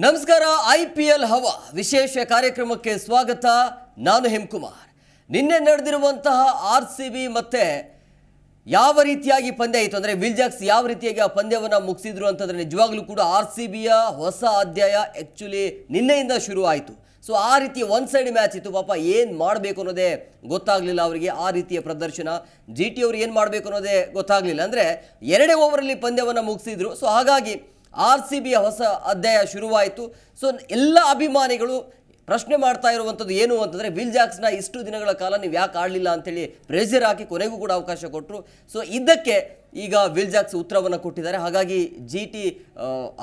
ನಮಸ್ಕಾರ. IPL ಹವಾ ವಿಶೇಷ ಕಾರ್ಯಕ್ರಮಕ್ಕೆ ಸ್ವಾಗತ. ನಾನು ಹೇಮಕುಮಾರ್. ನಿನ್ನೆ ನಡೆದಿರುವಂತಹ RCB ಮತ್ತೆ ಯಾವ ರೀತಿಯಾಗಿ ಪಂದ್ಯ ಆಯಿತು ಅಂದರೆ ವಿಲ್ ಜಾಕ್ಸ್ ಯಾವ ರೀತಿಯಾಗಿ ಆ ಪಂದ್ಯವನ್ನು ಮುಗಿಸಿದ್ರು ಅಂತಂದರೆ ನಿಜವಾಗ್ಲೂ ಕೂಡ RCBಯ ಹೊಸ ಅಧ್ಯಾಯ ಆ್ಯಕ್ಚುಲಿ ನಿನ್ನೆಯಿಂದ ಶುರು ಆಯಿತು. ಸೊ ಆ ರೀತಿಯ ಒನ್ ಸೈಡ್ ಮ್ಯಾಚ್ ಇತ್ತು. ಪಾಪ ಏನು ಮಾಡಬೇಕು ಅನ್ನೋದೇ ಗೊತ್ತಾಗಲಿಲ್ಲ ಅವರಿಗೆ. ಆ ರೀತಿಯ ಪ್ರದರ್ಶನ GT ಅವರು ಏನು ಮಾಡಬೇಕು ಅನ್ನೋದೇ ಗೊತ್ತಾಗಲಿಲ್ಲ. ಅಂದರೆ ಎರಡೇ ಓವರಲ್ಲಿ ಪಂದ್ಯವನ್ನು ಮುಗಿಸಿದ್ರು. ಸೊ ಹಾಗಾಗಿ RCBಯ ಹೊಸ ಅಧ್ಯಾಯ ಶುರುವಾಯಿತು. ಸೊ ಎಲ್ಲ ಅಭಿಮಾನಿಗಳು ಪ್ರಶ್ನೆ ಮಾಡ್ತಾ ಇರುವಂಥದ್ದು ಏನು ಅಂತಂದರೆ ವಿಲ್ ಜಾಕ್ಸ್ನ ಇಷ್ಟು ದಿನಗಳ ಕಾಲ ನೀವು ಯಾಕೆ ಆಡಲಿಲ್ಲ ಅಂತೇಳಿ ಪ್ರೆಷರ್ ಹಾಕಿ ಕೊನೆಗೂ ಕೂಡ ಅವಕಾಶ ಕೊಟ್ಟರು. ಸೊ ಇದಕ್ಕೆ ಈಗ ವಿಲ್ ಜಾಕ್ಸ್ ಉತ್ತರವನ್ನು ಕೊಟ್ಟಿದ್ದಾರೆ. ಹಾಗಾಗಿ GT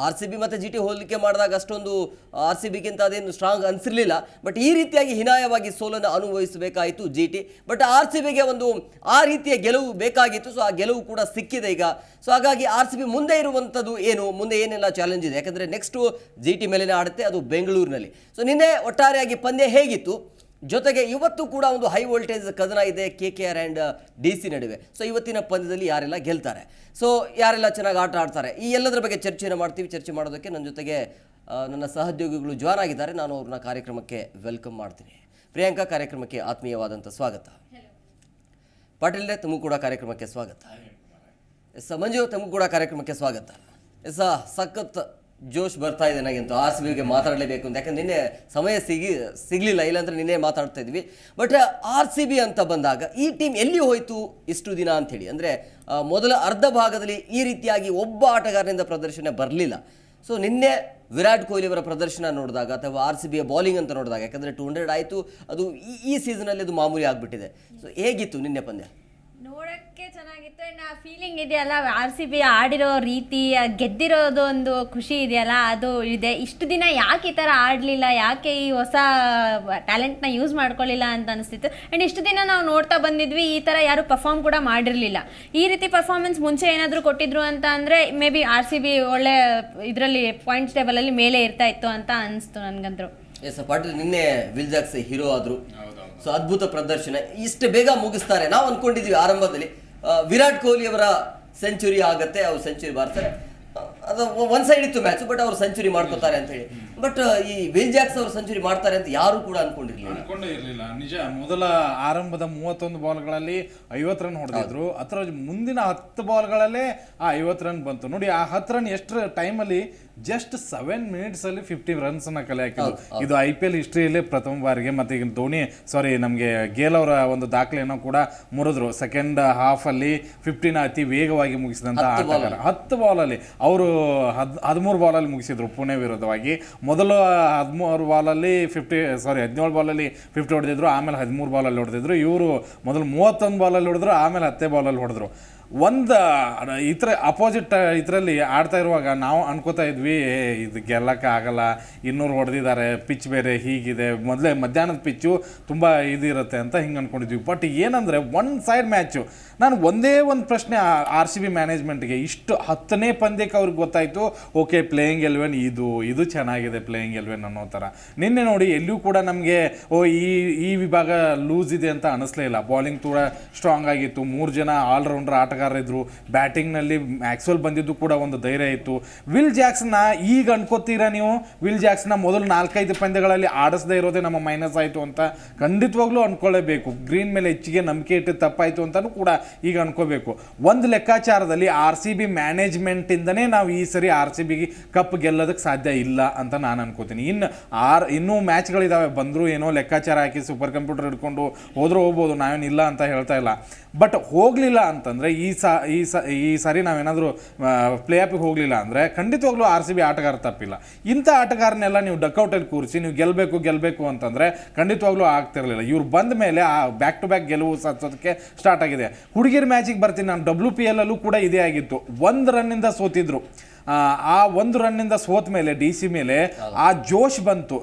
RCB ಮತ್ತು GT ಹೋಲಿಕೆ ಮಾಡಿದಾಗ ಅಷ್ಟೊಂದು RCBಗಿಂತ ಅದೇನು ಸ್ಟ್ರಾಂಗ್ ಅನಿಸಿರಲಿಲ್ಲ. ಬಟ್ ಈ ರೀತಿಯಾಗಿ ಹೀನಾಯವಾಗಿ ಸೋಲನ್ನು ಅನುಭವಿಸಬೇಕಾಯಿತು GT. ಬಟ್ RCBಗೆ ಒಂದು ಆ ರೀತಿಯ ಗೆಲುವು ಬೇಕಾಗಿತ್ತು. ಸೊ ಆ ಗೆಲುವು ಕೂಡ ಸಿಕ್ಕಿದೆ ಈಗ. ಸೊ ಹಾಗಾಗಿ RCB ಮುಂದೆ ಇರುವಂಥದ್ದು ಏನು, ಮುಂದೆ ಏನೆಲ್ಲ ಚಾಲೆಂಜ್ ಇದೆ, ಯಾಕಂದರೆ ನೆಕ್ಸ್ಟು GT ಮೇಲೇ ಆಡುತ್ತೆ, ಅದು ಬೆಂಗಳೂರಿನಲ್ಲಿ. ಸೊ ನಿನ್ನೆ ಒಟ್ಟಾರೆಯಾಗಿ ಪಂದ್ಯ ಹೇಗಿತ್ತು, ಜೊತೆಗೆ ಇವತ್ತು ಕೂಡ ಒಂದು ಹೈ ವೋಲ್ಟೇಜ್ ಕದನ ಇದೆ KKR ಆ್ಯಂಡ್ DC ನಡುವೆ. ಸೊ ಇವತ್ತಿನ ಪಂದ್ಯದಲ್ಲಿ ಯಾರೆಲ್ಲ ಗೆಲ್ತಾರೆ, ಸೊ ಯಾರೆಲ್ಲ ಚೆನ್ನಾಗಿ ಆಟ ಆಡ್ತಾರೆ, ಈ ಎಲ್ಲದರ ಬಗ್ಗೆ ಚರ್ಚೆಯನ್ನು ಮಾಡ್ತೀವಿ. ಚರ್ಚೆ ಮಾಡೋದಕ್ಕೆ ನನ್ನ ಜೊತೆಗೆ ನನ್ನ ಸಹೋದ್ಯೋಗಿಗಳು ಜಾಯ್ನ್ ಆಗಿದ್ದಾರೆ. ನಾನು ಅವ್ರನ್ನ ಕಾರ್ಯಕ್ರಮಕ್ಕೆ ವೆಲ್ಕಮ್ ಮಾಡ್ತೀನಿ. ಪ್ರಿಯಾಂಕಾ, ಕಾರ್ಯಕ್ರಮಕ್ಕೆ ಆತ್ಮೀಯವಾದಂಥ ಸ್ವಾಗತ. ಪಾಟೀಲ್ರೆ, ತಮಗೂ ಕೂಡ ಕಾರ್ಯಕ್ರಮಕ್ಕೆ ಸ್ವಾಗತ. ಮಂಜು, ತಮಗೂ ಕೂಡ ಕಾರ್ಯಕ್ರಮಕ್ಕೆ ಸ್ವಾಗತ. ಸಖತ್ ಜೋಶ್ ಬರ್ತಾ ಇದೆ ನನಗಂತೂ RCBಗೆ ಮಾತಾಡಲೇಬೇಕು ಅಂತ. ಯಾಕಂದ್ರೆ ನಿನ್ನೆ ಸಮಯ ಸಿಗಲಿಲ್ಲ, ಇಲ್ಲಾಂದರೆ ನಿನ್ನೆ ಮಾತಾಡ್ತಾ ಇದ್ವಿ. ಬಟ್ RCB ಅಂತ ಬಂದಾಗ ಈ ಟೀಮ್ ಎಲ್ಲಿ ಹೋಯಿತು ಇಷ್ಟು ದಿನ ಅಂಥೇಳಿ, ಅಂದರೆ ಮೊದಲ ಅರ್ಧ ಭಾಗದಲ್ಲಿ ಈ ರೀತಿಯಾಗಿ ಒಬ್ಬ ಆಟಗಾರನಿಂದ ಪ್ರದರ್ಶನ ಬರಲಿಲ್ಲ. ಸೊ ನಿನ್ನೆ ವಿರಾಟ್ ಕೊಹ್ಲಿ ಅವರ ಪ್ರದರ್ಶನ ನೋಡಿದಾಗ ಅಥವಾ RCBಯ ಬೌಲಿಂಗ್ ಅಂತ ನೋಡಿದಾಗ, ಯಾಕಂದರೆ 200 ಆಯಿತು, ಅದು ಈ ಸೀಸನಲ್ಲಿ ಅದು ಮಾಮೂಲಿ ಆಗಿಬಿಟ್ಟಿದೆ. ಸೊ ಹೇಗಿತ್ತು ನಿನ್ನೆ ಪಂದ್ಯ? ನೋಡೋಕ್ಕೆ ಚೆನ್ನಾಗಿತ್ತು. ಆ್ಯಂಡ್ ಆ ಫೀಲಿಂಗ್ ಇದೆಯಲ್ಲ, RCB ಆಡಿರೋ ರೀತಿ, ಗೆದ್ದಿರೋದು ಒಂದು ಖುಷಿ ಇದೆಯಲ್ಲ, ಅದು ಇದೆ. ಇಷ್ಟು ದಿನ ಯಾಕೆ ಈ ಥರ ಆಡಲಿಲ್ಲ, ಯಾಕೆ ಈ ಹೊಸ ಟ್ಯಾಲೆಂಟ್ನ ಯೂಸ್ ಮಾಡ್ಕೊಳ್ಳಿಲ್ಲ ಅಂತ ಅನಿಸ್ತಿತ್ತು. ಆ್ಯಂಡ್ ಇಷ್ಟು ದಿನ ನಾವು ನೋಡ್ತಾ ಬಂದಿದ್ವಿ, ಈ ಥರ ಯಾರು ಪರ್ಫಾರ್ಮ್ ಕೂಡ ಮಾಡಿರಲಿಲ್ಲ. ಈ ರೀತಿ ಪರ್ಫಾರ್ಮೆನ್ಸ್ ಮುಂಚೆ ಏನಾದರೂ ಕೊಟ್ಟಿದ್ರು ಅಂತ ಅಂದರೆ ಮೇ ಬಿ RCB ಒಳ್ಳೆ ಇದರಲ್ಲಿ ಪಾಯಿಂಟ್ಸ್ ಟೇಬಲಲ್ಲಿ ಮೇಲೆ ಇರ್ತಾ ಇತ್ತು ಅಂತ ಅನಿಸ್ತು ನನಗಂತೂ. ಎಸ್ ಪಾಟೀಲ್, ನಿನ್ನೆ ವಿಲ್ ಜಾಕ್ಸ್ ಹೀರೋ ಆದರು. ಸೊ ಅದ್ಭುತ ಪ್ರದರ್ಶನ. ಇಷ್ಟು ಬೇಗ ಮುಗಿಸ್ತಾರೆ ನಾವು ಅಂದ್ಕೊಂಡಿದ್ವಿ ಆರಂಭದಲ್ಲಿ. ವಿರಾಟ್ ಕೊಹ್ಲಿ ಅವರ ಸೆಂಚುರಿ ಆಗತ್ತೆ, ಅವ್ರು ಸೆಂಚುರಿ ಬಾರ್ತಾರೆ, ಅದು ಒನ್ ಸೈಡ್ ಇತ್ತು ಮ್ಯಾಚ್. ಬಟ್ ಅವ್ರು ಸೆಂಚುರಿ ಮಾಡ್ಕೋತಾರೆ ಅಂತ ಹೇಳಿ. ಬಟ್ ಈ ವಿಲ್ ಜಾಕ್ಸ್ ಅವರು ಸೆಂಚುರಿ ಮಾಡ್ತಾರೆ ಅಂತ ಯಾರು ಕೂಡ ಅನ್ಕೊಂಡೇ ಇರಲಿಲ್ಲ. ನಿಜ, ಮೊದಲ ಆರಂಭದ 31 ಬಾಲ್ಗಳಲ್ಲಿ 50 ರನ್ ಹೊಡೆದಿದ್ರು. ಅದರ ಮುಂದಿನ 10 ಬಾಲ್ಗಳಲ್ಲೇ ಆ 50 ರನ್ ಬಂತು. ನೋಡಿ, ಆ 10 ರನ್ ಎಷ್ಟು ಟೈಮಲ್ಲಿ, ಜಸ್ಟ್ 7 ಮಿನಿಟ್ಸ್ ಅಲ್ಲಿ 50 ರನ್ಸ್ ನ ಕಲೆ ಹಾಕಿದ್ರು. ಇದು IPL ಹಿಸ್ಟ್ರಿಯಲ್ಲೇ ಪ್ರಥಮ ಬಾರಿಗೆ. ಮತ್ತೆ ಈಗ ನಮಗೆ ಗೇಲ್ ಅವರ ಒಂದು ದಾಖಲೆಯನ್ನು ಕೂಡ ಮುರಿದ್ರು. ಸೆಕೆಂಡ್ ಹಾಫ್ ಅಲ್ಲಿ 50ನ ಅತಿ ವೇಗವಾಗಿ ಮುಗಿಸಿದಂತ ಆಟಗಾರ. 10 ಬಾಲಲ್ಲಿ ಅವರು 13 ಬಾಲಲ್ಲಿ ಮುಗಿಸಿದ್ರು ಪುಣೆ ವಿರುದ್ಧವಾಗಿ. ಮೊದಲು 17 ಬಾಲಲ್ಲಿ 50 ಹೊಡೆದಿದ್ರು, ಆಮೇಲೆ 13 ಬಾಲಲ್ಲಿ ಹೊಡೆದಿದ್ರು. ಇವರು ಮೊದಲು 31 ಬಾಲಲ್ಲಿ ಹೊಡೆದ್ರು, ಆಮೇಲೆ 10 ಬಾಲಲ್ಲಿ ಹೊಡೆದ್ರು. ಒಂದು ಅಪೋಸಿಟ್ ಇದರಲ್ಲಿ ಆಡ್ತಾ ಇರುವಾಗ ನಾವು ಅನ್ಕೋತಾ ಇದ್ವಿ, ಇದು ಗೆಲ್ಲಕ್ಕೆ ಆಗಲ್ಲ, 200 ಹೊಡೆದಿದ್ದಾರೆ, ಪಿಚ್ ಬೇರೆ ಹೀಗಿದೆ, ಮೊದಲೇ ಮಧ್ಯಾಹ್ನದ ಪಿಚ್ಚು ತುಂಬ ಇದಿರುತ್ತೆ ಅಂತ ಹಿಂಗೆ ಅನ್ಕೊಂಡಿದ್ವಿ. ಬಟ್ ಏನಂದರೆ ಒನ್ ಸೈಡ್ ಮ್ಯಾಚು. ನಾನು ಒಂದೇ ಒಂದು ಪ್ರಶ್ನೆ RCB ಮ್ಯಾನೇಜ್ಮೆಂಟ್ಗೆ, ಇಷ್ಟು 10ನೇ ಪಂದ್ಯಕ್ಕೆ ಅವ್ರಿಗೆ ಗೊತ್ತಾಯಿತು, ಓಕೆ ಪ್ಲೇಯಿಂಗ್ 11 ಇದು ಚೆನ್ನಾಗಿದೆ ಪ್ಲೇಯಿಂಗ್ 11 ಅನ್ನೋ ಥರ. ನಿನ್ನೆ ನೋಡಿ, ಎಲ್ಲಿಯೂ ಕೂಡ ನಮಗೆ ಈ ವಿಭಾಗ ಲೂಸ್ ಇದೆ ಅಂತ ಅನಿಸ್ಲೇ ಇಲ್ಲ. ಬಾಲಿಂಗ್ ಕೂಡ ಸ್ಟ್ರಾಂಗ್ ಆಗಿತ್ತು, 3 ಜನ ಆಲ್ರೌಂಡರ್ ಆಟಗಾರರಿದ್ರು. ಬ್ಯಾಟಿಂಗ್ನಲ್ಲಿ ಮ್ಯಾಕ್ಸ್ವೆಲ್ ಬಂದಿದ್ದು ಕೂಡ ಒಂದು ಧೈರ್ಯ ಇತ್ತು. ವಿಲ್ ಜಾಕ್ಸ್ನ ಈಗ ಅನ್ಕೋತೀರಾ ನೀವು, ವಿಲ್ ಜಾಕ್ಸ್ನ ಮೊದಲು 4-5 ಪಂದ್ಯಗಳಲ್ಲಿ ಆಡಿಸದೇ ಇರೋದೇ ನಮ್ಮ ಮೈನಸ್ ಆಯಿತು ಅಂತ ಖಂಡಿತವಾಗ್ಲೂ ಅನ್ಕೊಳ್ಳೇಬೇಕು. ಗ್ರೀನ್ ಮೇಲೆ ಹೆಚ್ಚಿಗೆ ನಂಬಿಕೆ ಇಟ್ಟು ತಪ್ಪಾಯಿತು ಅಂತಲೂ ಕೂಡ ಈಗ ಅನ್ಕೋಬೇಕು. ಒಂದು ಲೆಕ್ಕಾಚಾರದಲ್ಲಿ RCB ಮ್ಯಾನೇಜ್ಮೆಂಟಿಂದನೇ ನಾವು ಈ ಸರಿ RCBಗೆ ಕಪ್ ಗೆಲ್ಲೋದಕ್ಕೆ ಸಾಧ್ಯ ಇಲ್ಲ ಅಂತ ನಾನು ಅನ್ಕೋತೀನಿ. ಇನ್ನೂ ಮ್ಯಾಚ್ಗಳಿದ್ದಾವೆ, ಬಂದರೂ ಏನೋ ಲೆಕ್ಕಾಚಾರ ಹಾಕಿ ಸೂಪರ್ ಕಂಪ್ಯೂಟರ್ ಹಿಡ್ಕೊಂಡು ಹೋಗ್ಬೋದು, ನಾವೇನಿಲ್ಲ ಅಂತ ಹೇಳ್ತಾ ಇಲ್ಲ. ಬಟ್ ಹೋಗಲಿಲ್ಲ ಅಂತಂದರೆ ಈ ಸಾರಿ ನಾವೇನಾದರೂ ಪ್ಲೇ ಆಫಿಗೆ ಹೋಗಲಿಲ್ಲ ಅಂದರೆ ಖಂಡಿತವಾಗ್ಲೂ RCB ಆಟಗಾರ ತಪ್ಪಿಲ್ಲ. ಇಂಥ ಆಟಗಾರನೆಲ್ಲ ನೀವು ಡಕ್ಔಟಲ್ಲಿ ಕೂರಿಸಿ ನೀವು ಗೆಲ್ಲಬೇಕು ಅಂತಂದರೆ ಖಂಡಿತವಾಗ್ಲೂ ಆಗ್ತಿರಲಿಲ್ಲ. ಇವ್ರು ಬಂದ ಮೇಲೆ ಆ ಬ್ಯಾಕ್ ಟು ಬ್ಯಾಕ್ ಗೆಲುವು ಸಾಧಿಸೋದಕ್ಕೆ ಸ್ಟಾರ್ಟ್ ಆಗಿದೆ. ಹುಡುಗಿರ ಮ್ಯಾಚಿಗೆ ಬರ್ತೀನಿ ನಾನು. WPL ಅಲ್ಲೂ ಕೂಡ ಇದೇ ಆಗಿತ್ತು. 1 ರನ್ನಿಂದ ಸೋತಿದ್ರು. ಆ 1 ರನ್ನಿಂದ ಸೋತ ಮೇಲೆ DC ಮೇಲೆ ಆ ಜೋಶ್ ಬಂತು,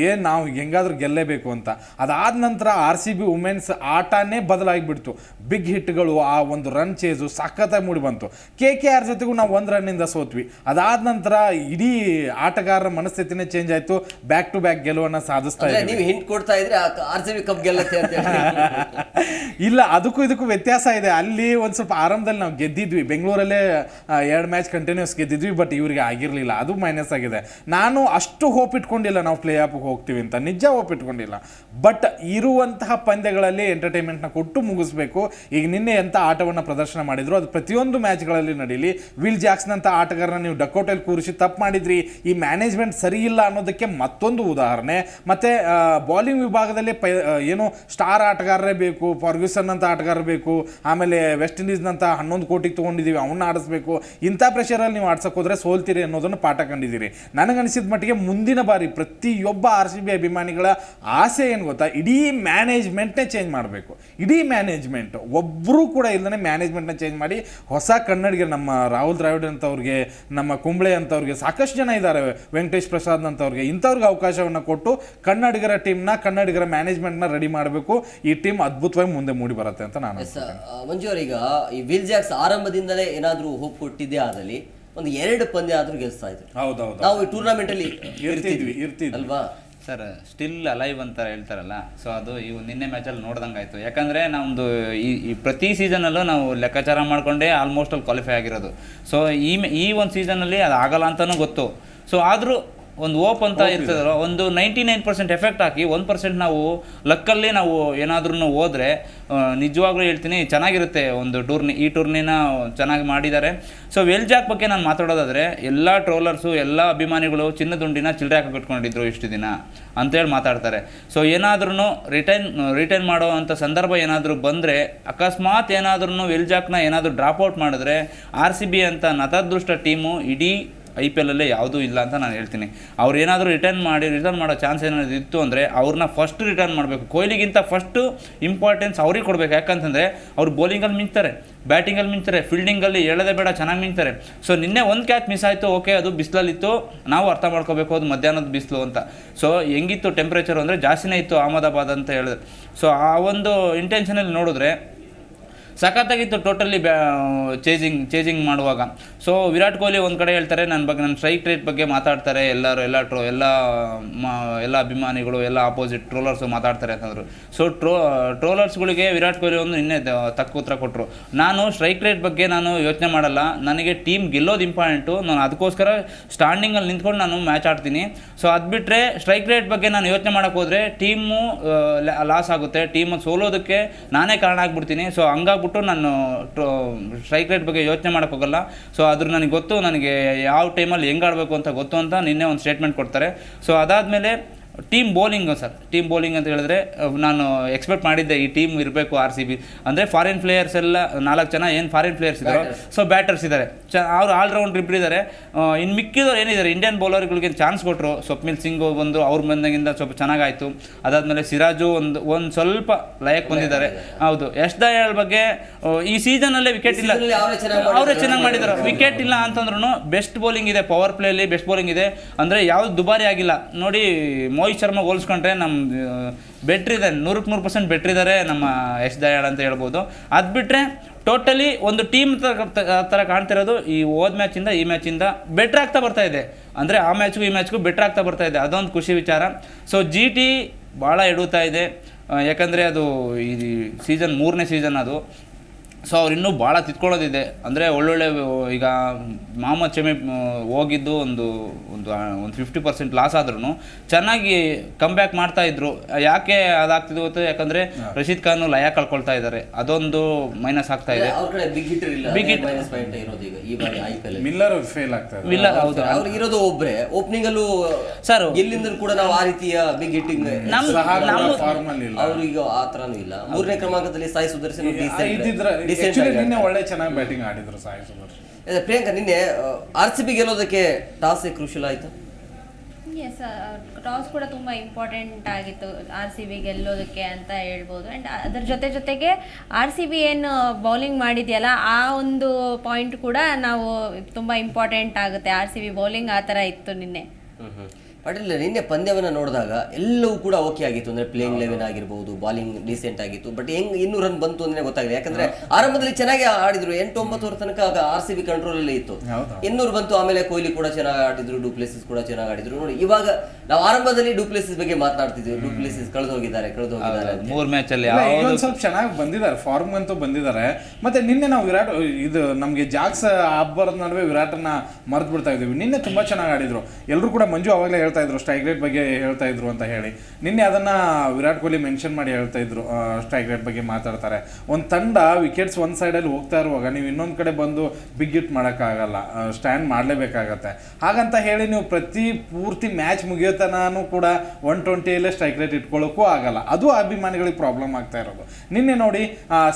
ಏನು ನಾವು ಹೆಂಗಾದ್ರೂ ಗೆಲ್ಲೇಬೇಕು ಅಂತ. ಅದಾದ ನಂತರ RCB ವುಮೆನ್ಸ್ ಆಟನೇ ಬದಲಾಗಿಬಿಡ್ತು. ಬಿಗ್ ಹಿಟ್ಗಳು, ಆ ಒಂದು ರನ್ ಚೇಸು ಸಖತ್ತಾಗಿ ಮೂಡಿ ಬಂತು. KKR ಜೊತೆಗೂ ನಾವು 1 ರನ್ನಿಂದ ಸೋತ್ವಿ. ಅದಾದ ನಂತರ ಇಡೀ ಆಟಗಾರರ ಮನಸ್ಥಿತಿನೇ ಚೇಂಜ್ ಆಯಿತು. ಬ್ಯಾಕ್ ಟು ಬ್ಯಾಕ್ ಗೆಲುವನ್ನು ಸಾಧಿಸ್ತಾ ಇದ್ದೀವಿ. ನೀವು ಹಿಂಟ್ ಕೊಡ್ತಾ ಇದ್ರೆ RCB ಕಪ್ ಗೆಲ್ಲತ್ತೆ ಅಂತ ಇಲ್ಲ, ಅದಕ್ಕೂ ವ್ಯತ್ಯಾಸ ಇದೆ. ಅಲ್ಲಿ ಒಂದು ಸ್ವಲ್ಪ ಆರಂಭದಲ್ಲಿ ನಾವು ಗೆದ್ದಿದ್ವಿ, ಬೆಂಗಳೂರಲ್ಲೇ 2 ಮ್ಯಾಚ್ ಕಂಟಿನ್ಯೂಸ್ ಗೆದ್ದಿದ್ವಿ. ಅಂತಿದ್ವಿ, ಬಟ್ ಇವರಿಗೆ ಆಗಿರಲಿಲ್ಲ, ಅದು ಮೈನಸ್ ಆಗಿದೆ. ನಾನು ಅಷ್ಟು ಹೋಪ್ ಇಟ್ಕೊಂಡಿಲ್ಲ ನಾವು ಪ್ಲೇ ಆಫ್ಗೆ ಹೋಗ್ತೀವಿ ಅಂತ, ನಿಜ ಹೋಪ್ ಇಟ್ಕೊಂಡಿಲ್ಲ. ಬಟ್ ಇರುವಂತಹ ಪಂದ್ಯಗಳಲ್ಲಿ ಎಂಟರ್ಟೈನ್ಮೆಂಟ್ನ ಕೊಟ್ಟು ಮುಗಿಸ್ಬೇಕು. ಈಗ ನಿನ್ನೆ ಎಂಥ ಆಟವನ್ನು ಪ್ರದರ್ಶನ ಮಾಡಿದ್ರು ಅದು ಪ್ರತಿಯೊಂದು ಮ್ಯಾಚ್ಗಳಲ್ಲಿ ನಡೀಲಿ. ವಿಲ್ ಜಾಕ್ಸ್ನಂಥ ಆಟಗಾರನ ನೀವು ಡಕೋಟೆಲ್ ಕೂರಿಸಿ ತಪ್ಪು ಮಾಡಿದ್ರಿ, ಈ ಮ್ಯಾನೇಜ್ಮೆಂಟ್ ಸರಿ ಇಲ್ಲ ಅನ್ನೋದಕ್ಕೆ ಮತ್ತೊಂದು ಉದಾಹರಣೆ. ಮತ್ತು ಬಾಲಿಂಗ್ ವಿಭಾಗದಲ್ಲಿ ಏನು ಸ್ಟಾರ್ ಆಟಗಾರರೇ ಬೇಕು, ಫರ್ಗ್ಯೂಸನ್ ಅಂತ ಆಟಗಾರ ಬೇಕು, ಆಮೇಲೆ ವೆಸ್ಟ್ ಇಂಡೀಸ್ನಂಥ 11 ಕೋಟಿಗೆ ತೊಗೊಂಡಿದ್ದೀವಿ ಅವನ್ನ ಆಡಿಸ್ಬೇಕು. ಇಂಥ ಪ್ರೆಷರಲ್ಲಿ ನೀವು ಆಡ್ಸೋಕೆ ಹೋದರೆ ಸೋಲ್ತೀರಿ ಅನ್ನೋದನ್ನು ಪಾಠ ಕಂಡಿದ್ದೀರಿ. ನನಗನ್ಸಿದ ಮಟ್ಟಿಗೆ ಮುಂದಿನ ಬಾರಿ ಪ್ರತಿಯೊಬ್ಬ RCB ಅಭಿಮಾನಿಗಳ ಆಸೆ ಏನು ಗೊತ್ತಾ, ಇಡೀ ಮ್ಯಾನೇಜ್ಮೆಂಟ್ನೇ ಚೇಂಜ್ ಮಾಡಬೇಕು. ಇಡೀ ಮ್ಯಾನೇಜ್ಮೆಂಟ್ ಒಬ್ಬರೂ ಕೂಡ ಇಲ್ಲದೇ ಮ್ಯಾನೇಜ್ಮೆಂಟ್ನ ಚೇಂಜ್ ಮಾಡಿ ಹೊಸ ಕನ್ನಡಿಗರು, ನಮ್ಮ ರಾಹುಲ್ ದ್ರಾವಿಡ್ ಅಂತವ್ರಿಗೆ, ನಮ್ಮ ಕುಂಬ್ಳೆ ಅಂತವ್ರಿಗೆ, ಸಾಕಷ್ಟು ಜನ ಇದ್ದಾರೆ, ವೆಂಕಟೇಶ್ ಪ್ರಸಾದ್ ಅಂತವ್ರಿಗೆ, ಇಂಥವ್ರಿಗೆ ಅವಕಾಶವನ್ನು ಕೊಟ್ಟು ಕನ್ನಡಿಗರ ಟೀಮ್ನ, ಕನ್ನಡಿಗರ ಮ್ಯಾನೇಜ್ಮೆಂಟ್ನ ರೆಡಿ ಮಾಡಬೇಕು. ಈ ಟೀಮ್ ಅದ್ಭುತವಾಗಿ ಮುಂದೆ ಮೂಡಿ ಬರುತ್ತೆ ಅಂತ ನಾನು ಮಂಜು ಅವರೀಗ ಈ ವಿಲ್ ಜಾಕ್ಸ್ ಆರಂಭದಿಂದಲೇ ಏನಾದರೂ ಹೋಪ್ ಕೊಟ್ಟಿದ್ದೇ ಆದಲ್ಲಿ ಒಂದು 2 ಪಂದ್ಯ ಆದ್ರೂ ಗೆಲ್ಸ್ತಾ ಇದ್ರು. ಹೌದೌದು, ನಾವು ಈ ಟೂರ್ನಮೆಂಟ್ ಅಲ್ಲಿ ಇರ್ತಿದ್ವಿ ಅಲ್ವಾ ಸರ್. ಸ್ಟಿಲ್ ಅಲೈವ್ ಅಂತ ಹೇಳ್ತಾರಲ್ಲ, ಸೊ ಅದು ಇವು ನಿನ್ನೆ ಮ್ಯಾಚಲ್ಲಿ ನೋಡ್ದಂಗೆ ಆಯಿತು. ಯಾಕಂದರೆ ನಮ್ಮದು ಈ ಪ್ರತಿ ಸೀಸನಲ್ಲೂ ನಾವು ಲೆಕ್ಕಾಚಾರ ಮಾಡಿಕೊಂಡೇ ಆಲ್ಮೋಸ್ಟ್ ಅಲ್ಲಿ ಕ್ವಾಲಿಫೈ ಆಗಿರೋದು. ಸೊ ಈ ಒಂದು ಸೀಸನಲ್ಲಿ ಅದು ಆಗಲ್ಲ ಅಂತಲೂ ಗೊತ್ತು. ಸೊ ಆದರೂ ಒಂದು ಓಪ್ ಅಂತ ಇರ್ತದಲ್ಲ, ಒಂದು 99% ಎಫೆಕ್ಟ್ ಹಾಕಿ 1% ನಾವು ಲಕ್ಕಲ್ಲಿ ನಾವು ಏನಾದ್ರೂ ಹೋದರೆ ನಿಜವಾಗ್ಲೂ ಹೇಳ್ತೀನಿ ಚೆನ್ನಾಗಿರುತ್ತೆ. ಒಂದು ಈ ಟೂರ್ನಿನ ಚೆನ್ನಾಗಿ ಮಾಡಿದ್ದಾರೆ. ಸೊ ವಿಲ್ ಜಾಕ್ ಬಗ್ಗೆ ನಾನು ಮಾತಾಡೋದಾದರೆ, ಎಲ್ಲ ಟ್ರೋಲರ್ಸು, ಎಲ್ಲ ಅಭಿಮಾನಿಗಳು ಚಿನ್ನದುಂಡಿನ ಚಿಲ್ಲರೆ ಹಾಕಿ ಕಟ್ಕೊಂಡಿದ್ರು ಇಷ್ಟು ದಿನ ಅಂತೇಳಿ ಮಾತಾಡ್ತಾರೆ. ಸೊ ಏನಾದ್ರೂ ರಿಟೈನ್ ಮಾಡೋ ಅಂಥ ಸಂದರ್ಭ ಏನಾದರೂ ಬಂದರೆ, ಅಕಸ್ಮಾತ್ ಏನಾದ್ರೂ ವಿಲ್ ಜಾಕ್ನ ಏನಾದರೂ ಡ್ರಾಪ್ಔಟ್ ಮಾಡಿದ್ರೆ RCB ಅಂತ ನತದೃಷ್ಟ ಟೀಮು ಇಡೀ IPL ಅಲ್ಲೇ ಯಾವುದೂ ಇಲ್ಲ ಅಂತ ನಾನು ಹೇಳ್ತೀನಿ. ಅವ್ರು ಏನಾದರೂ ರಿಟರ್ನ್ ಮಾಡೋ ಚಾನ್ಸ್ ಏನಾದರೂ ಇತ್ತು ಅಂದರೆ ಅವ್ರನ್ನ ಫಸ್ಟ್ ರಿಟರ್ನ್ ಮಾಡಬೇಕು. ಕೊಹ್ಲಿಗಿಂತ ಫಸ್ಟು ಇಂಪಾರ್ಟೆನ್ಸ್ ಅವ್ರಿಗೆ ಕೊಡಬೇಕು. ಯಾಕಂತಂದರೆ ಅವ್ರು ಬೌಲಿಂಗಲ್ಲಿ ಮಿಂಚ್ತಾರೆ, ಬ್ಯಾಟಿಂಗಲ್ಲಿ ಮಿಂಚ್ತಾರೆ, ಫೀಲ್ಡಿಂಗಲ್ಲಿ ಹೇಳೋದೇ ಬೇಡ, ಚೆನ್ನಾಗಿ ಮಿಂಚ್ತಾರೆ. ಸೊ ನಿನ್ನೆ ಒಂದು ಕ್ಯಾಚ್ ಮಿಸ್ ಆಯಿತು, ಓಕೆ, ಅದು ಬಿಸಿಲಲ್ಲಿತ್ತು, ನಾವು ಅರ್ಥ ಮಾಡ್ಕೋಬೇಕು, ಅದು ಮಧ್ಯಾಹ್ನದ ಬಿಸಿಲು ಅಂತ. ಸೊ ಹೆಂಗಿತ್ತು ಟೆಂಪ್ರೇಚರು ಅಂದರೆ ಜಾಸ್ತಿನೇ ಇತ್ತು ಅಹಮದಾಬಾದ್ ಅಂತ ಹೇಳಿದ್ರೆ. ಸೊ ಆ ಒಂದು ಇಂಟೆನ್ಷನಲ್ಲಿ ನೋಡಿದ್ರೆ ಸಖತ್ತಾಗಿತ್ತು ಟೋಟಲಿ ಚೇಜಿಂಗ್ ಮಾಡುವಾಗ. ಸೊ ವಿರಾಟ್ ಕೊಹ್ಲಿ ಒಂದು ಕಡೆ ಹೇಳ್ತಾರೆ, ನನ್ನ ಸ್ಟ್ರೈಕ್ ರೇಟ್ ಬಗ್ಗೆ ಮಾತಾಡ್ತಾರೆ, ಎಲ್ಲ ಅಭಿಮಾನಿಗಳು, ಎಲ್ಲ ಆಪೋಸಿಟ್ ಟ್ರೋಲರ್ಸು ಮಾತಾಡ್ತಾರೆ ಅಂತಂದರು. ಸೊ ಟ್ರೋಲರ್ಸ್ಗಳಿಗೆ ವಿರಾಟ್ ಕೊಹ್ಲಿ ಒಂದು ಇನ್ನೇ ತಕ್ಕ ಉತ್ತರ ಕೊಟ್ಟರು. ನಾನು ಸ್ಟ್ರೈಕ್ ರೇಟ್ ಬಗ್ಗೆ ನಾನು ಯೋಚನೆ ಮಾಡಲ್ಲ, ನನಗೆ ಟೀಮ್ ಗೆಲ್ಲೋದು ಇಂಪಾರ್ಟೆಂಟು, ನಾನು ಅದಕ್ಕೋಸ್ಕರ ಸ್ಟಾಂಡಿಂಗಲ್ಲಿ ನಿಂತ್ಕೊಂಡು ನಾನು ಮ್ಯಾಚ್ ಆಡ್ತೀನಿ. ಸೊ ಅದು ಬಿಟ್ಟರೆ ಸ್ಟ್ರೈಕ್ ರೇಟ್ ಬಗ್ಗೆ ನಾನು ಯೋಚನೆ ಮಾಡೋಕ್ಕೆ ಹೋದರೆ ಟೀಮು ಲಾಸ್ ಆಗುತ್ತೆ, ಟೀಮು ಸೋಲೋದಕ್ಕೆ ನಾನೇ ಕಾರಣ ಆಗ್ಬಿಡ್ತೀನಿ. ಸೊ ಹಂಗಾಗಿ ನಾನು ಸ್ಟ್ರೈಕ್ ರೇಟ್ ಬಗ್ಗೆ ಯೋಚನೆ ಮಾಡೋಕೆ ಹೋಗಲ್ಲ. ಸೊ ಅದ್ರ ನನಗೆ ಗೊತ್ತು, ನನಗೆ ಯಾವ ಟೈಮಲ್ಲಿ ಹೆಂಗೆ ಆಡಬೇಕು ಅಂತ ಗೊತ್ತು ಅಂತ ನಿನ್ನೆ ಒಂದು ಸ್ಟೇಟ್ಮೆಂಟ್ ಕೊಡ್ತಾರೆ. ಸೊ ಅದಾದಮೇಲೆ team bowling sir, team bowling ಅಂತ ಹೇಳಿದ್ರೆ ನಾನು ಎಕ್ಸ್ಪೆಕ್ಟ್ ಮಾಡಿದ್ದೆ ಈ ಟೀಮ್ ಇರಬೇಕು RCB ಅಂದರೆ. ಫಾರಿನ್ ಪ್ಲೇಯರ್ಸ್ ಎಲ್ಲ 4 ಜನ ಏನು ಫಾರಿನ್ ಪ್ಲೇಯರ್ಸ್ ಇದ್ದಾರೆ, ಸೊ ಬ್ಯಾಟರ್ಸ್ ಇದ್ದಾರೆ, ಅವ್ರು ಆಲ್ರೌಂಡರ್ ಇಬ್ಬರಿದ್ದಾರೆ. ಇನ್ನು ಮಿಕ್ಕಿದವ್ರು ಏನಿದ್ದಾರೆ ಇಂಡಿಯನ್ ಬೌಲರ್ಗಳಿಗೆ ಚಾನ್ಸ್ ಕೊಟ್ಟರು. ಸ್ವಪ್ನಿಲ್ ಸಿಂಗ್ ಬಂದು ಅವ್ರ ಬಂದಾಗಿಂದ ಸ್ವಲ್ಪ ಚೆನ್ನಾಗಾಯಿತು. ಅದಾದಮೇಲೆ ಸಿರಾಜು ಒಂದು ಸ್ವಲ್ಪ ಲಯಕ್ಕೆ ಬಂದಿದ್ದಾರೆ. ಹೌದು, ಯಶ್ ದಯಾಳ್ ಬಗ್ಗೆ ಈ ಸೀಸನಲ್ಲೇ ವಿಕೆಟ್ ಇಲ್ಲ, ಅವರೇ ಚೆನ್ನಾಗಿ ಮಾಡಿದ್ದಾರೆ. ವಿಕೆಟ್ ಇಲ್ಲ ಅಂತಂದ್ರೂ ಬೆಸ್ಟ್ ಬೌಲಿಂಗ್ ಇದೆ, ಪವರ್ ಪ್ಲೇಯಲ್ಲಿ ಬೆಸ್ಟ್ ಬೌಲಿಂಗ್ ಇದೆ. ಅಂದರೆ ಯಾವುದು ದುಬಾರಿ ಆಗಿಲ್ಲ ನೋಡಿ. ಮೋಹಿತ್ ಶರ್ಮಾ ಹೋಲಿಸ್ಕೊಂಡ್ರೆ ನಮ್ಮ ಬೆಟ್ರಿದ್ದಾರೆ, 100% ಬೆಟ್ರಿದ್ದಾರೆ ನಮ್ಮ ಯಶ್ ದಯಾಳ್ ಅಂತ ಹೇಳ್ಬೋದು. ಅದು ಬಿಟ್ಟರೆ ಟೋಟಲಿ ಒಂದು ಟೀಮ್ ಥರ ಕಾಣ್ತಿರೋದು. ಈ ಹೋದ ಮ್ಯಾಚಿಂದ ಈ ಮ್ಯಾಚಿಂದ ಬೆಟ್ರ್ ಆಗ್ತಾ ಬರ್ತಾ ಇದೆ. ಅಂದರೆ ಆ ಮ್ಯಾಚ್ಗೂ ಈ ಮ್ಯಾಚ್ಗೂ ಬೆಟ್ರ್ ಆಗ್ತಾ ಬರ್ತಾ ಇದೆ, ಅದೊಂದು ಖುಷಿ ವಿಚಾರ. ಸೊ GT ಭಾಳ ಎಡುತ್ತಾ ಇದೆ, ಯಾಕಂದರೆ ಅದು ಈ ಸೀಸನ್ 3ನೇ ಸೀಸನ್ ಅದು. ಸೊ ಅವ್ರು ಇನ್ನೂ ಭಾಳ ತಿದ್ಕೊಳ್ಳೋದಿದೆ. ಅಂದರೆ ಒಳ್ಳೊಳ್ಳೆ ಈಗ ಮೊಹಮ್ಮದ್ ಶಮಿ ಹೋಗಿದ್ದು ಒಂದು 50% ಲಾಸ್ ಆದ್ರೂ ಚೆನ್ನಾಗಿ ಕಮ್ಬ್ಯಾಕ್ ಮಾಡ್ತಾಯಿದ್ರು. ಯಾಕೆ ಅದಾಗ್ತಿದೆ ಗೊತ್ತು, ಯಾಕಂದರೆ ರಶೀದ್ ಖಾನ್ ಲಯ ಕಳ್ಕೊಳ್ತಾ ಇದ್ದಾರೆ, ಅದೊಂದು ಮೈನಸ್ ಆಗ್ತಾ ಇದೆ. ಬಿಗ್ ಹಿಟ್ ಮಿಲ್ಲರ್ ಫೇಲ್ ಆಗ್ತಾ ಇದೆ. ಮಿಲ್ಲರ್ ಹೌದು, ಅವ್ರಿಗೆ ಇರೋದು ಒಬ್ಬರೇ ಓಪನಿಂಗ್ ಅಲ್ಲೂ ಸರ್. ಎಲ್ಲಿಂದ ಕೂಡ ನಾವು ಆ ರೀತಿಯ ಬಿಗ್ ಹಿಟ್ಟಿಂಗ್ ಅವ್ರಿಗೆ ಆ ಥರನೂ ಇಲ್ಲ. 3ನೇ ಕ್ರಮಾಂಕದಲ್ಲಿ ಸಾಯಿ ಸುದರ್ಶನ್ ನಿನ್ನೆ ಒಳ್ಳೆ ಚೆನ್ನಾಗಿ ಬ್ಯಾಟಿಂಗ್ ಆಡಿದ್ರು ಸಾಯಿ ಸುದರ್ಶನ್. ಪ್ರಿಯಾಂಕಾ, ನಿನ್ನೆ RCB ಗೆಲ್ಲೋದಕ್ಕೆ ಟಾಸ್ ಕ್ರೂಷಿಯಲ್ ಆಯಿತು. ಎಸ್, ಟಾಸ್ ಕೂಡ ತುಂಬ ಇಂಪಾರ್ಟೆಂಟ್ ಆಗಿತ್ತು RCB ಗೆಲ್ಲೋದಕ್ಕೆ ಅಂತ ಹೇಳ್ಬೋದು. ಆ್ಯಂಡ್ ಅದರ ಜೊತೆಗೆ RCB ಏನು ಬೌಲಿಂಗ್ ಮಾಡಿದೆಯಲ್ಲ ಆ ಒಂದು ಪಾಯಿಂಟ್ ಕೂಡ ನಾವು ತುಂಬ ಇಂಪಾರ್ಟೆಂಟ್ ಆಗುತ್ತೆ. RCB ಬೌಲಿಂಗ್ ಆ ಥರ ಇತ್ತು ನಿನ್ನೆ. ಪಾಟೀಲ್ ನಿನ್ನೆ ಪಂದ್ಯವನ್ನು ನೋಡಿದಾಗ ಎಲ್ಲವೂ ಕೂಡ ಓಕೆ ಆಗಿತ್ತು, ಅಂದ್ರೆ ಪ್ಲೇಯಿಂಗ್ ಲೆವೆನ್ ಆಗಿರ್ಬೋದು, ಬಾಲಿಂಗ್ ಡಿಸೆಂಟ್ ಆಗಿತ್ತು. ಬಟ್ ಹೆಂಗ್ 200 ರನ್ ಬಂತು ಅಂದ್ರೆ ಗೊತ್ತಾಗಿದೆ. ಯಾಕಂದ್ರೆ ಆರಂಭದಲ್ಲಿ ಚೆನ್ನಾಗಿ ಆಡಿದ್ರು, 8-9 ತನಕ RCB ಕಂಟ್ರೋಲ್ ಅಲ್ಲಿ ಇತ್ತು. 200 ಬಂತು, ಆಮೇಲೆ ಕೊಹ್ಲಿ ಕೂಡ ಚೆನ್ನಾಗಿ ಆಡಿದ್ರು, ಡುಪ್ಲೆಸಿಸ್ ಕೂಡ ಚೆನ್ನಾಗಿ ಆಡಿದ್ರು. ನೋಡಿ ಇವಾಗ ನಾವು ಆರಂಭದಲ್ಲಿ ಡುಪ್ಲೆಸಿಸ್ ಬಗ್ಗೆ ಮಾತನಾಡ್ತಿದ್ವಿ, ಡುಪ್ಲೆಸಿಸ್ ಕಳೆದೋಗಿದ್ದಾರೆ 3 ಮ್ಯಾಚ್ ಅಲ್ಲಿ ಸ್ವಲ್ಪ ಚೆನ್ನಾಗಿ ಬಂದಿದ್ದಾರೆ, ಫಾರ್ಮ್ ಅಂತೂ ಬಂದಿದ್ದಾರೆ. ಮತ್ತೆ ನಿನ್ನೆ ನಾವು ವಿರಾಟ್ ಇದು ನಮ್ಗೆ ಜಾಕ್ಸ್ ಹಬ್ಬರದ ನಡುವೆ ವಿರಾಟನ್ನ ಮರೆತು ಬಿಡ್ತಾ ಇದೀವಿ. ನಿನ್ನೆ ತುಂಬಾ ಚೆನ್ನಾಗಿ ಆಡಿದ್ರು. ಎಲ್ಲರೂ ಕೂಡ ಮಂಜು ಅವಾಗಲೇ ಹೇಳ್ತಾ ಇದ್ರು ಸ್ಟ್ರೈಕ್ ರೇಟ್ ಬಗ್ಗೆ ಹೇಳ್ತಾ ಇದ್ರು ಅಂತ ಹೇಳಿ. ನಿನ್ನೆ ಅದನ್ನ ವಿರಾಟ್ ಕೊಹ್ಲಿ ಮೆನ್ಷನ್ ಮಾಡಿ ಹೇಳ್ತಾ ಇದ್ರು, ಸ್ಟ್ರೈಕ್ ರೇಟ್ ಬಗ್ಗೆ ಮಾತಾಡ್ತಾರೆ. ಒಂದು ತಂಡ ವಿಕೆಟ್ಸ್ ಒಂದ್ ಸೈಡ್ ಅಲ್ಲಿ ಹೋಗ್ತಾ ಇರುವಾಗ ನೀವು ಇನ್ನೊಂದ್ ಕಡೆ ಬಂದು ಬಿಗ್ ಹಿಟ್ ಮಾಡೋಕ್ಕಾಗಲ್ಲ, ಸ್ಟ್ಯಾಂಡ್ ಮಾಡ್ಲೇಬೇಕಾಗತ್ತೆ. ಹಾಗಂತ ಹೇಳಿ ನೀವು ಪೂರ್ತಿ ಮ್ಯಾಚ್ ಮುಗಿಯೋತನೂ ಕೂಡ 120 ಸ್ಟ್ರೈಕ್ ರೇಟ್ ಇಟ್ಕೊಳ್ಳೋಕ್ಕೂ ಆಗಲ್ಲ. ಅದು ಅಭಿಮಾನಿಗಳಿಗೆ ಪ್ರಾಬ್ಲಮ್ ಆಗ್ತಾ ಇರೋದು. ನಿನ್ನೆ ನೋಡಿ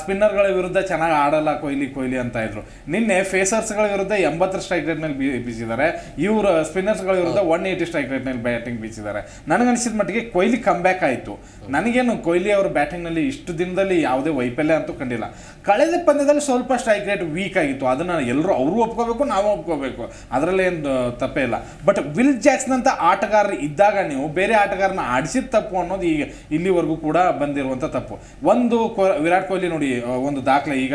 ಸ್ಪಿನ್ನರ್ಗಳ ವಿರುದ್ಧ ಚೆನ್ನಾಗಿ ಆಡಲ್ಲ ಕೊಹ್ಲಿ ಅಂತ ಇದ್ರು. ನಿನ್ನೆ ಫೇಸರ್ಸ್ಗಳ ವಿರುದ್ಧ 80 ಸ್ಟ್ರೈಕ್ ರೇಟ್ ನಲ್ಲಿ ಬೀಸಿದ್ದಾರೆ. ಇವರು ಸ್ಪಿನ್ನರ್ಸ್ಗಳ ವಿರುದ್ಧ 180 ಸ್ಟ್ರೈಕ್ ರೇಟ್ ನಲ್ಲಿ ಬ್ಯಾಟಿಂಗ್ ಬೀಸಿದ್ದಾರೆ. ನನಗನ್ಸಿದ ಮಟ್ಟಿಗೆ ಕೊಹ್ಲಿ ಕಮ್ ಬ್ಯಾಕ್ ಆಯಿತು. ನನಗೇನು ಕೊಹ್ಲಿ ಅವರ ಬ್ಯಾಟಿಂಗ್ನಲ್ಲಿ ಇಷ್ಟು ದಿನದಲ್ಲಿ ಯಾವುದೇ ವೈಫಲ್ಯ ಅಂತೂ ಕಂಡಿಲ್ಲ. ಕಳೆದ ಪಂದ್ಯದಲ್ಲಿ ಸ್ವಲ್ಪ ಸ್ಟ್ರೈಕ್ ರೇಟ್ ವೀಕ್ ಆಗಿತ್ತು, ಅದನ್ನು ಎಲ್ಲರೂ ಅವರು ಒಪ್ಕೋಬೇಕು, ನಾವು ಒಪ್ಕೋಬೇಕು, ಅದರಲ್ಲಿ ಏನು ತಪ್ಪೇ ಇಲ್ಲ. ಬಟ್ ವಿಲ್ ಜಾಕ್ಸನ್ ಅಂತ ಆಟಗಾರರು ಇದ್ದಾಗ ನೀವು ಬೇರೆ ಆಟಗಾರನ ಆಡಿಸಿದ ತಪ್ಪು ಅನ್ನೋದು ಈಗ ಇಲ್ಲಿವರೆಗೂ ಕೂಡ ಬಂದಿರುವಂಥ ತಪ್ಪು. ವಿರಾಟ್ ಕೊಹ್ಲಿ ನೋಡಿ ಒಂದು ದಾಖಲೆ, ಈಗ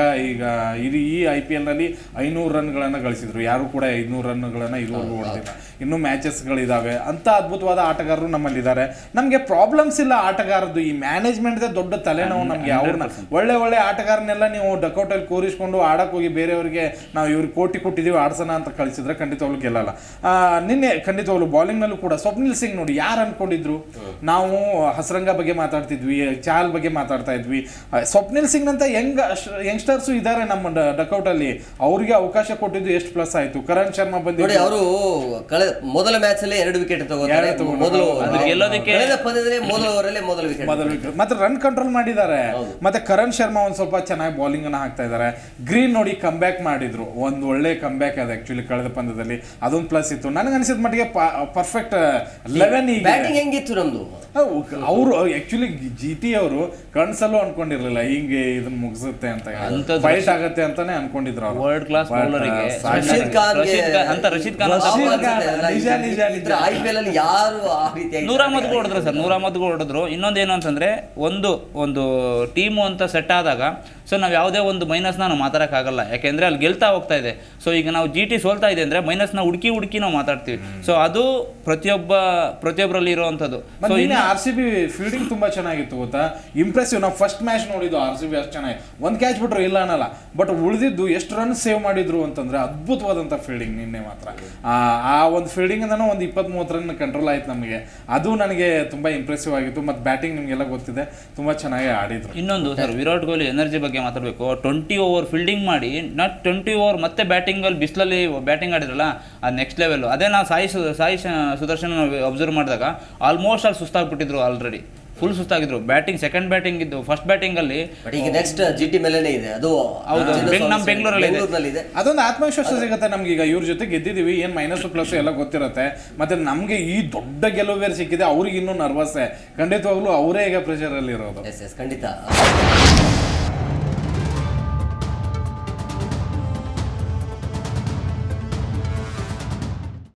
ಈ IPL ನಲ್ಲಿ 500 ರನ್ಗಳನ್ನು ಗಳಿಸಿದ್ರು. ಯಾರು ಕೂಡ 500 ರನ್ಗಳನ್ನು ಇದುವರೆಗೂ ಹೊಡೆದಿಲ್ಲ. ಇನ್ನೂ ಮ್ಯಾಚಸ್ಗಳಿದ್ದಾವೆ. ಅಂತ ಅದ್ಭುತವಾದ ಆಟಗಾರರು ನಮ್ಮಲ್ಲಿದ್ದಾರೆ. ನಮಗೆ ಪ್ರಾಬ್ಲಮ್ಸ್ ಇಲ್ಲ ಆಟಗಾರದ್ದು, ಈ ಮ್ಯಾನೇಜ್ಮೆಂಟ್ದೇ ದೊಡ್ಡ ತಲೆನೋವು ನಮಗೆ. ಅವ್ರನ್ನ ಒಳ್ಳೆ ಆಟಗಾರನೆಲ್ಲ ನೀವು ಡಕೌಟಲ್ಲಿ ಕೂರಿಸ್ಕೊಂಡು ಆಡಕ್ಕೆ ಹೋಗಿ ಬೇರೆಯವರಿಗೆ ನಾವು ಇವ್ರಿಗೆ ಕೋಟಿ ಕೊಟ್ಟಿದ್ದೀವಿ ಆಡ್ಸೋಣ ಅಂತ ಕಳಿಸಿದ್ರೆ ಖಂಡಿತವಾಗ್ಲೂ ಗೆಲ್ಲಲ್ಲ. ನಿನ್ನೆ ಖಂಡಿತವಾಗ್ಲೂ ಬಾಲಿಂಗ್ನಲ್ಲೂ ಕೂಡ ಸ್ವಪ್ನಿಲ್ ಸಿಂಗ್ ನೋಡಿ, ಯಾರು ಅನ್ಕೊಂಡಿದ್ರು ನಾವು ಹಸರಂಗ ಬಗ್ಗೆ ಮಾತಾಡ್ತಿದ್ವಿ, ಚಾಲ್ ಬಗ್ಗೆ ಮಾತಾಡ್ತಾ ಇದ್ವಿ. ಸ್ವಪ್ನಿಲ್ ಸಿಂಗ್ ಅಂತ ಯಂಗ್ಸ್ಟರ್ಸು ಇದ್ದಾರೆ ನಮ್ಮ ಡಕೌಟಲ್ಲಿ, ಅವ್ರಿಗೆ ಅವಕಾಶ ಕೊಟ್ಟಿದ್ದು ಎಷ್ಟು ಪ್ಲಸ್ ಆಯ್ತು. ಕರಣ್ ಶರ್ಮಾ ಬಂದು ಅವರು ಮೊದಲ ಮ್ಯಾಚ್ ಅಲ್ಲಿ 2 ವಿಕೆಟ್ ತಗೋತಾರೆ, ಮತ್ತೆ ರನ್ ಕಂಟ್ರೋಲ್ ಮಾಡಿದ್ದಾರೆ. ಮತ್ತೆ ಕರಣ್ ಶರ್ಮಾ ಒಂದ್ ಸ್ವಲ್ಪ ಚೆನ್ನಾಗಿ ಬೌಲಿಂಗ್ ಅನ್ನ ಹಾಕ್ತಾ ಇದ್ದಾರೆ. ಗ್ರೀನ್ ನೋಡಿ ಕಮ್ ಬ್ಯಾಕ್ ಮಾಡಿದ್ರು, ಒಂದು ಒಳ್ಳೆ ಕಮ್ ಬ್ಯಾಕ್ ಅದು ಆಕ್ಚುಲಿ ಕಳೆದ ಪಂದ್ಯದಲ್ಲಿ ಅದೊಂದು ಪ್ಲಸ್ ಇತ್ತು. ನನಗೆ ಅನಿಸಿದ ಮಟ್ಟಿಗೆ ಪರ್ಫೆಕ್ಟ್ 11 ಬ್ಯಾಟಿಂಗ್ ಹೆಂಗಿತ್ತು ನಮ್ದು. ಅವರು ಆಕ್ಚುಲಿ GT ಅವರು ಕನ್ಸಲ್ಲೂ ಅನ್ಕೊಂಡಿರ್ಲಿಲ್ಲ ಹಿಂಗೆ ಇದನ್ನ ಮುಗಿಸುತ್ತೆ ಅಂತ, ಫೈಟ್ ಆಗತ್ತೆ ಅಂತಾನೆ ಅನ್ಕೊಂಡಿದ್ರು ಅವರು. ವರ್ಲ್ಡ್ ಕ್ಲಾಸ್ ಬೌಲರಿಗೆ ರಶೀದ್ ಖಾನ್ IPL ಅಲ್ಲಿ ಯಾರು ಆ ರೀತಿಯಾಗಿ 150 ಹೊಡೆದ್ರು ಸರ್, 150 ಹೊಡೆದ್ರು. ಇನ್ನೊಂದೇನು ಅಂತಂದ್ರೆ ಒಂದು ಟೀಮು ಅಂತ ಸೆಟ್ ಆದಾಗ ಸೊ ನಾವು ಯಾವುದೇ ಒಂದು ಮೈನಸ್ನ ನಾವು ಮಾತಾಡೋಕ್ಕಾಗಲ್ಲ, ಯಾಕೆಂದರೆ ಅಲ್ಲಿ ಗೆಲ್ತಾ ಹೋಗ್ತಾ ಇದೆ. ಸೊ ಈಗ ನಾವು GT ಸೋಲ್ತಾ ಇದೆ ಅಂದರೆ ಮೈನಸ್ನ ಹುಡುಕಿ ನಾವು ಮಾತಾಡ್ತೀವಿ. ಸೊ ಅದು ಪ್ರತಿಯೊಬ್ಬರಲ್ಲಿ ಇರುವಂಥದ್ದು. ಸೊ ಇನ್ನು RCB ಫೀಲ್ಡಿಂಗ್ ತುಂಬಾ ಚೆನ್ನಾಗಿತ್ತು ಗೊತ್ತಾ, ಇಂಪ್ರೆಸಿವ್. ನಾವು ಫಸ್ಟ್ ಮ್ಯಾಚ್ ನೋಡಿದ್ದು RCB ಅಷ್ಟು ಚೆನ್ನಾಗಿ, ಒಂದು ಕ್ಯಾಚ್ ಬಿಟ್ರು ಇಲ್ಲ ಅನ್ನಲ್ಲ, ಬಟ್ ಉಳಿದಿದ್ದು ಎಷ್ಟು ರನ್ ಸೇವ್ ಮಾಡಿದ್ರು ಅಂತಂದ್ರೆ ಅದ್ಭುತವಾದಂಥ ಫೀಲ್ಡಿಂಗ್. ನಿನ್ನೆ ಮಾತ್ರ ಆ ಒಂದು ಫೀಲ್ಡಿಂಗ್ ಇಂದನೂ ಒಂದು 20-30 ರನ್ ಕಂಟ್ರೋಲ್ ಆಯ್ತು ನಮಗೆ, ಅದು ನನಗೆ ತುಂಬಾ ಇಂಪ್ರೆಸಿವ್ ಆಗಿತ್ತು. ಮತ್ತು ಬ್ಯಾಟಿಂಗ್ ನಿಮಗೆಲ್ಲ ಗೊತ್ತಿದೆ, ತುಂಬಾ ಚೆನ್ನಾಗಿ ಆಡಿದ್ರು. ಇನ್ನೊಂದು ಸರ್, ವಿರಾಟ್ ಕೊಹ್ಲಿ ಎನರ್ಜಿ ಬಗ್ಗೆ ಮಾತಾಡಬೇಕು. 20 ಓವರ್ ಫೀಲ್ಡಿಂಗ್ ಮಾಡಿ 20 ಓವರ್ ಮತ್ತೆ ಬ್ಯಾಟಿಂಗಲ್ಲಿ ಬಿಸಿಲಲ್ಲಿ ಬ್ಯಾಟಿಂಗ್ ಆಡಿದ್ರಲ್ಲ, ಅದು ನೆಕ್ಸ್ಟ್ ಲೆವೆಲ್. ಅದೇ ನಾವು ಸಾಯಿ ಸುದರ್ಶನ್ ಅಬ್ಸರ್ವ್ ಮಾಡಿದಾಗ ಆಲ್ಮೋಸ್ಟ್ ಅಲ್ಲಿ ಸುಸ್ತಾಗ್ಬಿಟ್ಟಿದ್ರು, ಆಲ್ರೆಡಿ ಫುಲ್ ಸುಸ್ತಾಗಿದ್ರು. ಬ್ಯಾಟಿಂಗ್ ಸೆಕೆಂಡ್ ಬ್ಯಾಟಿಂಗ್ ಇದ್ದು, ಫಸ್ಟ್ ಬ್ಯಾಟಿಂಗ್ ಅಲ್ಲಿ ಈಗ ನೆಕ್ಸ್ಟ್ GT ಮೇಲೆನೇ ಇದೆ. ಅದು ಹೌದು, ನಮ್ಮ ಬೆಂಗಳೂರಲ್ಲಿ ಇದೆ. ಅದೊಂದು ಆತ್ಮವಿಶ್ವಾಸ ಸಿಗುತ್ತೆ ನಮ್ಗೆ. ಈಗ ಇವ್ರ ಜೊತೆ ಗೆದ್ದಿದ್ದೀವಿ, ಏನು ಮೈನಸ್ ಪ್ಲಸ್ ಎಲ್ಲ ಗೊತ್ತಿರುತ್ತೆ. ಮತ್ತೆ ನಮಗೆ ಈ ದೊಡ್ಡ ಗೆಲುವು ಬೇರೆ ಸಿಕ್ಕಿದೆ, ಅವ್ರಿಗೆ ಇನ್ನೂ ನರ್ವಸ್. ಖಂಡಿತವಾಗ್ಲೂ ಅವರೇ ಈಗ ಪ್ರೆಷರ್ ಅಲ್ಲಿ ಇರೋದು. ಖಂಡಿತ.